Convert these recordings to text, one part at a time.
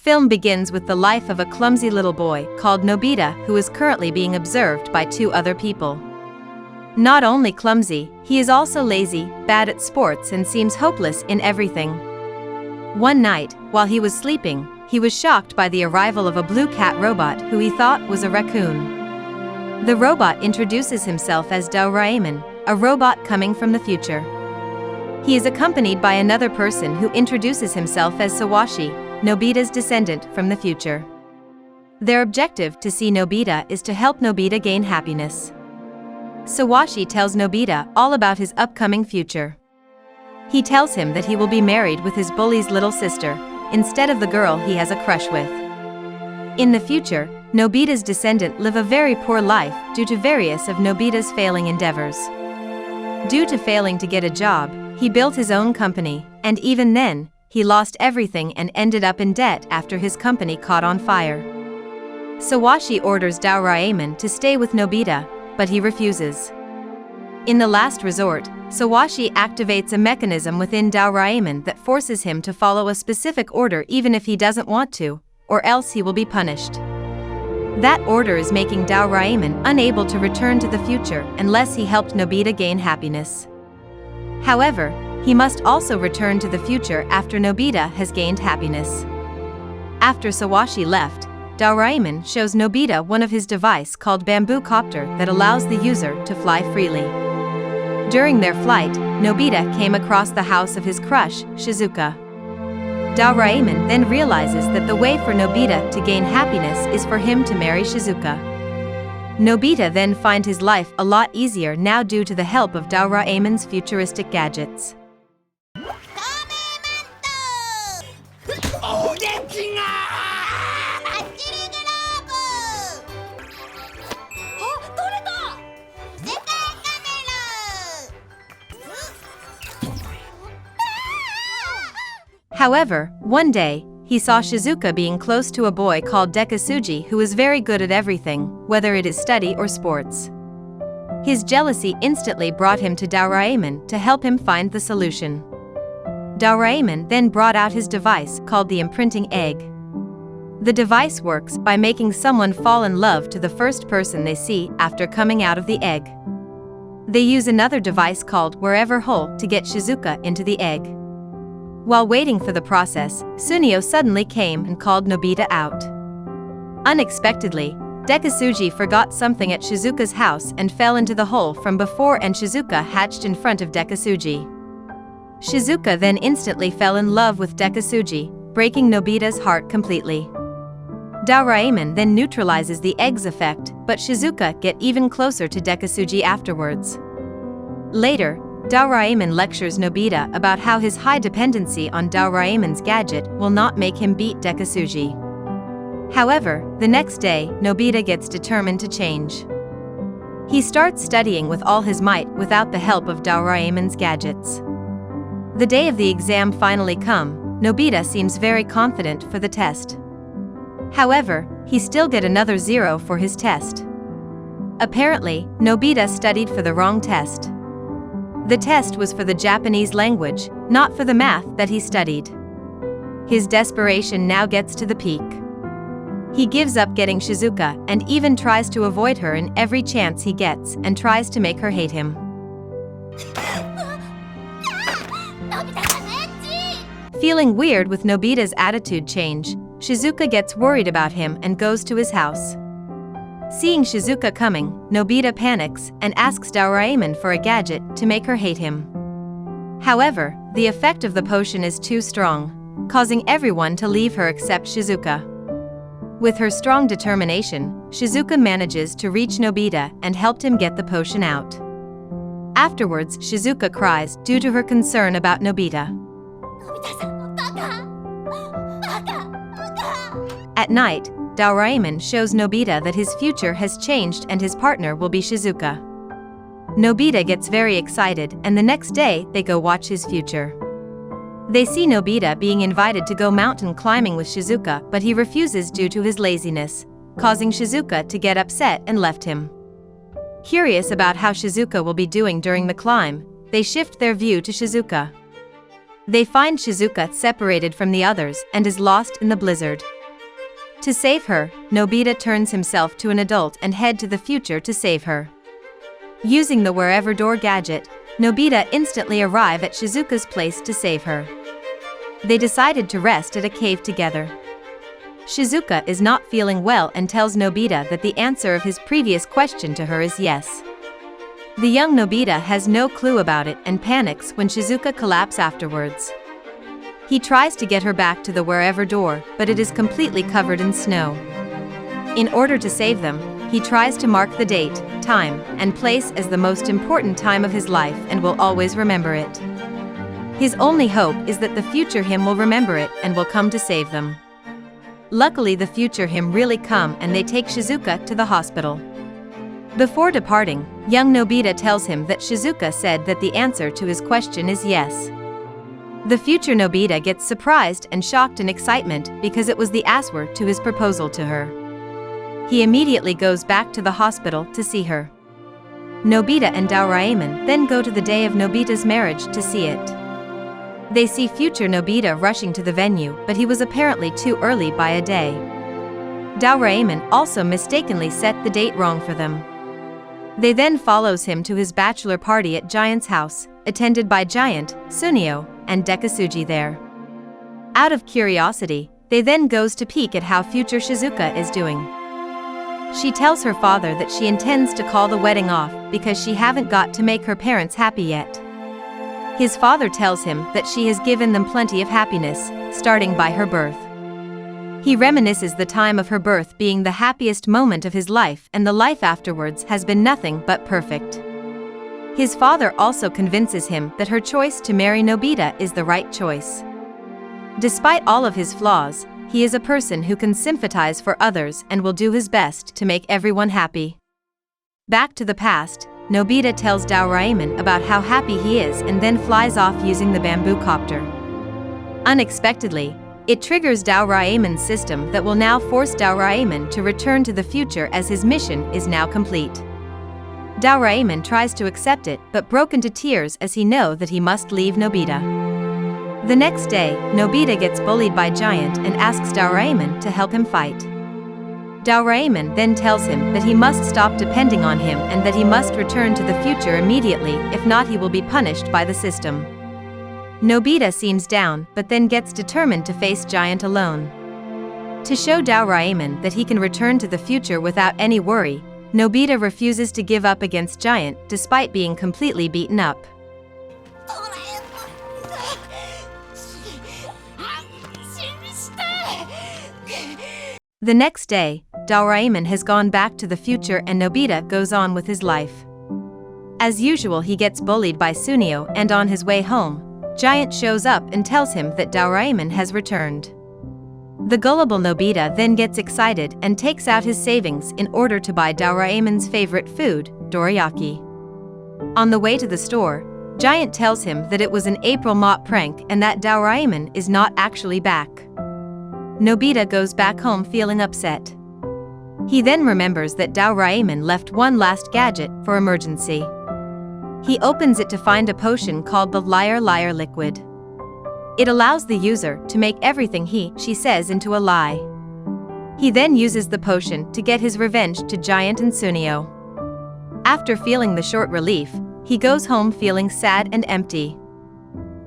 film begins with the life of a clumsy little boy called Nobita who is currently being observed by two other people. Not only clumsy, he is also lazy, bad at sports and seems hopeless in everything. One night, while he was sleeping, he was shocked by the arrival of a blue cat robot who he thought was a raccoon. The robot introduces himself as Doraemon, a robot coming from the future. He is accompanied by another person who introduces himself as Sewashi, Nobita's descendant from the future. Their objective to see Nobita is to help Nobita gain happiness. Sewashi tells Nobita all about his upcoming future. He tells him that he will be married with his bully's little sister, instead of the girl he has a crush with. In the future, Nobita's descendant live a very poor life due to various of Nobita's failing endeavors. Due to failing to get a job, he built his own company, and even then, he lost everything and ended up in debt after his company caught on fire. Sewashi orders Doraemon to stay with Nobita, but he refuses. In the last resort, Sewashi activates a mechanism within Doraemon that forces him to follow a specific order even if he doesn't want to, or else he will be punished. That order is making Doraemon unable to return to the future unless he helped Nobita gain happiness. However, he must also return to the future after Nobita has gained happiness. After Sewashi left, Doraemon shows Nobita one of his device called Bamboo Copter that allows the user to fly freely. During their flight, Nobita came across the house of his crush, Shizuka. Doraemon then realizes that the way for Nobita to gain happiness is for him to marry Shizuka. Nobita then finds his life a lot easier now due to the help of Doraemon's futuristic gadgets. However, one day, he saw Shizuka being close to a boy called Dekasuji who is very good at everything, whether it is study or sports. His jealousy instantly brought him to Doraemon to help him find the solution. Doraemon then brought out his device called the imprinting egg. The device works by making someone fall in love to the first person they see after coming out of the egg. They use another device called wherever hole to get Shizuka into the egg. While waiting for the process, Sunio suddenly came and called Nobita out. Unexpectedly, Dekasuji forgot something at Shizuka's house and fell into the hole from before and Shizuka hatched in front of Dekasuji. Shizuka then instantly fell in love with Dekasuji, breaking Nobita's heart completely. Doraemon then neutralizes the egg's effect, but Shizuka get even closer to Dekasuji afterwards. Later, Doraemon lectures Nobita about how his high dependency on Doraemon's gadget will not make him beat Dekasuji. However, the next day, Nobita gets determined to change. He starts studying with all his might without the help of Doraemon's gadgets. The day of the exam finally come, Nobita seems very confident for the test. However, he still get another 0 for his test. Apparently, Nobita studied for the wrong test. The test was for the Japanese language, not for the math that he studied. His desperation now gets to the peak. He gives up getting Shizuka and even tries to avoid her in every chance he gets and tries to make her hate him. Feeling weird with Nobita's attitude change, Shizuka gets worried about him and goes to his house. Seeing Shizuka coming, Nobita panics and asks Doraemon for a gadget to make her hate him. However, the effect of the potion is too strong, causing everyone to leave her except Shizuka. With her strong determination, Shizuka manages to reach Nobita and helped him get the potion out. Afterwards, Shizuka cries due to her concern about Nobita. Nobita-san Baka! Baka! At night, Doraemon shows Nobita that his future has changed and his partner will be Shizuka. Nobita gets very excited and the next day they go watch his future. They see Nobita being invited to go mountain climbing with Shizuka, but he refuses due to his laziness, causing Shizuka to get upset and left him. Curious about how Shizuka will be doing during the climb, they shift their view to Shizuka. They find Shizuka separated from the others and is lost in the blizzard. To save her, Nobita turns himself to an adult and head to the future to save her. Using the wherever door gadget, Nobita instantly arrive at Shizuka's place to save her. They decided to rest at a cave together. Shizuka is not feeling well and tells Nobita that the answer of his previous question to her is yes. The young Nobita has no clue about it and panics when Shizuka collapses afterwards. He tries to get her back to the wherever door, but it is completely covered in snow. In order to save them, he tries to mark the date, time, and place as the most important time of his life and will always remember it. His only hope is that the future him will remember it and will come to save them. Luckily, the future him really come and they take Shizuka to the hospital. Before departing, young Nobita tells him that Shizuka said that the answer to his question is yes. The future Nobita gets surprised and shocked in excitement because it was the answer to his proposal to her. He immediately goes back to the hospital to see her. Nobita and Doraemon then go to the day of Nobita's marriage to see it. They see future Nobita rushing to the venue, but he was apparently too early by a day. Doraemon also mistakenly set the date wrong for them. They then follows him to his bachelor party at Giant's house, attended by Giant, Sunio, and Dekasuji there. Out of curiosity, they then goes to peek at how future Shizuka is doing. She tells her father that she intends to call the wedding off because she haven't got to make her parents happy yet. His father tells him that she has given them plenty of happiness, starting by her birth. He reminisces the time of her birth being the happiest moment of his life and the life afterwards has been nothing but perfect. His father also convinces him that her choice to marry Nobita is the right choice. Despite all of his flaws, he is a person who can sympathize for others and will do his best to make everyone happy. Back to the past, Nobita tells Doraemon about how happy he is and then flies off using the bamboo copter. Unexpectedly, it triggers Doraemon's system that will now force Doraemon to return to the future as his mission is now complete. Doraemon tries to accept it but broke into tears as he knows that he must leave Nobita. The next day, Nobita gets bullied by Giant and asks Doraemon to help him fight. Doraemon then tells him that he must stop depending on him and that he must return to the future immediately, if not he will be punished by the system. Nobita seems down but then gets determined to face Giant alone. To show Doraemon that he can return to the future without any worry, Nobita refuses to give up against Giant despite being completely beaten up. The next day, Doraemon has gone back to the future and Nobita goes on with his life. As usual, he gets bullied by Sunio and on his way home, Giant shows up and tells him that Doraemon has returned. The gullible Nobita then gets excited and takes out his savings in order to buy Doraemon's favorite food, dorayaki. On the way to the store, Giant tells him that it was an April mop prank and that Doraemon is not actually back. Nobita goes back home feeling upset. He then remembers that Doraemon left one last gadget for emergency. He opens it to find a potion called the Liar Liar Liquid. It allows the user to make everything she says into a lie. He then uses the potion to get his revenge to Giant and Sunio. After feeling the short relief, he goes home feeling sad and empty.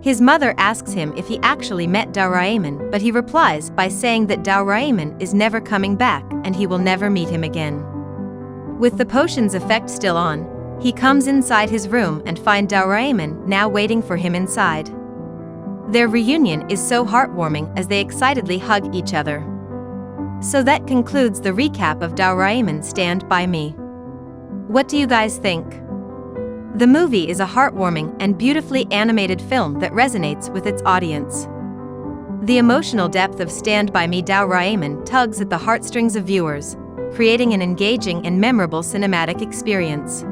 His mother asks him if he actually met Doraemon, but he replies by saying that Doraemon is never coming back and he will never meet him again. With the potion's effect still on, he comes inside his room and finds Doraemon now waiting for him inside. Their reunion is so heartwarming as they excitedly hug each other. So that concludes the recap of Doraemon Stand By Me. What do you guys think? The movie is a heartwarming and beautifully animated film that resonates with its audience. The emotional depth of Stand By Me Doraemon tugs at the heartstrings of viewers, creating an engaging and memorable cinematic experience.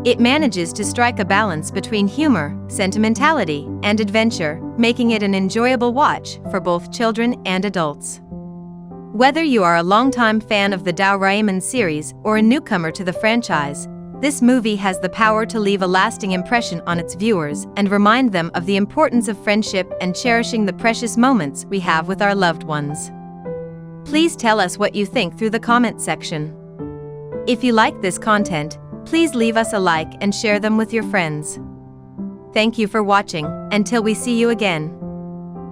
It manages to strike a balance between humor, sentimentality, and adventure, making it an enjoyable watch for both children and adults. Whether you are a longtime fan of the Doraemon series or a newcomer to the franchise, this movie has the power to leave a lasting impression on its viewers and remind them of the importance of friendship and cherishing the precious moments we have with our loved ones. Please tell us what you think through the comment section. If you like this content, please leave us a like and share them with your friends. Thank you for watching, until we see you again.